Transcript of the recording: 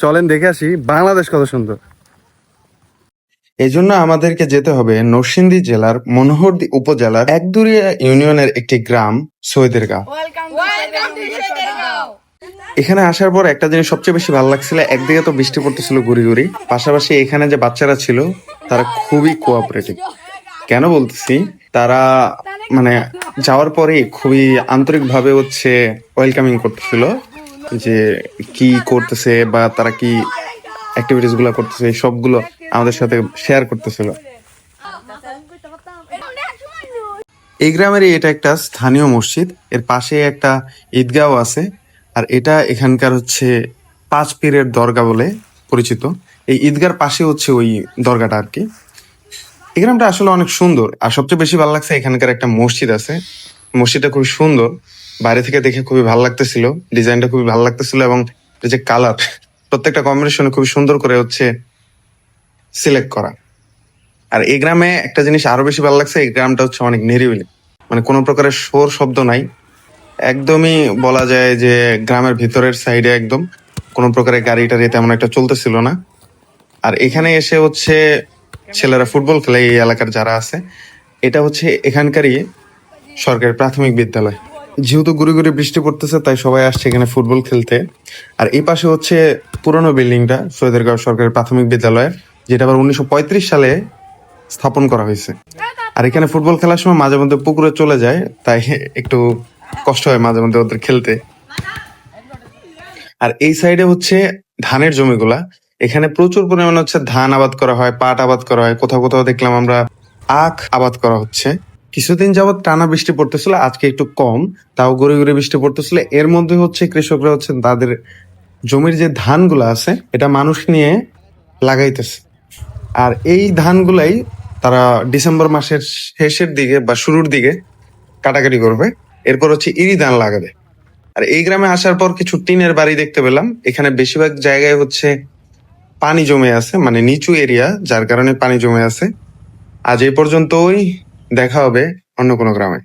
চলেন দেখে আসি বাংলাদেশ কত সুন্দর। এই জন্য আমাদেরকে যেতে হবে নরসিংদী জেলার মনোহরদী উপজেলার একদুরিয়া ইউনিয়নের একটি গ্রাম সৈয়দেরগাঁও। এখানে আসার পর একটা জিনিস সবচেয়ে বেশি ভালো লাগছিল, একদিকে তো বৃষ্টি পড়তেছিল গুড়ি গুড়ি, পাশাপাশি এখানে যে বাচ্চারা ছিল তারা খুবই কোঅপারেটিভ। কেন বলতেছি, তারা মানে যাওয়ার পরে খুবই আন্তরিক ভাবে ওয়েলকামিং করতেছিল, যে কি করতেছে বা তারা কি অ্যাক্টিভিটিস গুলো করতেছে সবগুলো আমাদের সাথে শেয়ার করতেছিল। এই গ্রামেরই এটা একটা স্থানীয় মসজিদ, এর পাশে একটা ঈদগাঁও আছে। আর এটা এখানকার পাঁচ পীরের দরগা বলে পরিচিত। এই ঈদগার পাশে ওই দরগাটা আর কি। এই গ্রামটা আসলে অনেক সুন্দর, আর সবচেয়ে বেশি ভালো লাগছে এখানকার একটা মসজিদ আছে। মসজিদটা খুবই সুন্দর, বাইরে থেকে দেখে খুবই ভালো লাগতেছিল, ডিজাইনটা খুবই ভালো লাগতেছিল, এবং এই যে কালার প্রত্যেকটা কম্বিনেশনে খুবই সুন্দর করে সিলেক্ট করা। আর এই গ্রামে একটা জিনিস আরো বেশি ভালো লাগছে, এই গ্রামটা অনেক নিরিবিলি, মানে কোনো প্রকারের শোর শব্দ নাই। একদমই বলা যায় যে গ্রামের ভিতরের সাইডে একদম কোনো প্রকারের গাড়ি টাড়ি তেমন একটা চলতেছিল না। আর এখানে এসে ছেলেরা ফুটবল খেলে, এই এলাকার যারা আছে। এটা এখানকারই সরকারি প্রাথমিক বিদ্যালয়। যেহেতু গুড়ি গুড়ি বৃষ্টি পড়তেছে তাই সবাই আসছে এখানে ফুটবল খেলতে। আর এই পাশে পুরনো বিল্ডিংটা সৈয়দেরগাঁও সরকারি প্রাথমিক বিদ্যালয়ের, যেটা আবার 1935 সালে স্থাপন করা হয়েছে। আর এখানে ফুটবল খেলার সময় মাঝে মধ্যে পুকুরে চলে যায়, তাই একটু কষ্ট হয় মাঝে মধ্যে ওদের খেলতে। আর এই সাইডে ধানের জমিগুলা, এখানে প্রচুর পরিমাণে ধান আবাদ করা হয়, পাট আবাদ করা হয়, কোথাও কোথাও দেখলাম আমরা আখ আবাদ করা হচ্ছে। কিছুদিন যাবত টানা বৃষ্টি পড়তেছিল, আজকে একটু কম, তাও গড়ে গড়ে বৃষ্টি পড়তেছিল। এর মধ্যে কৃষকরা তাদের জমির যে ধানগুলা আছে এটা মানুষ নিয়ে লাগাইতেছে। আর এই ধানগুলাই তারা ডিসেম্বর মাসের শেষের দিকে বা শুরুর দিকে কাটাকাটি করবে, এরপর ইরি ধান লাগাবে। আর এই গ্রামে আসার পর কিছু টিনের বাড়ি দেখতে পেলাম। এখানে বেশিরভাগ জায়গায় পানি জমে আছে, মানে নিচু এরিয়া, যার কারণে পানি জমে আছে। আজ এই পর্যন্তই, দেখা হবে অন্য কোনো গ্রামে।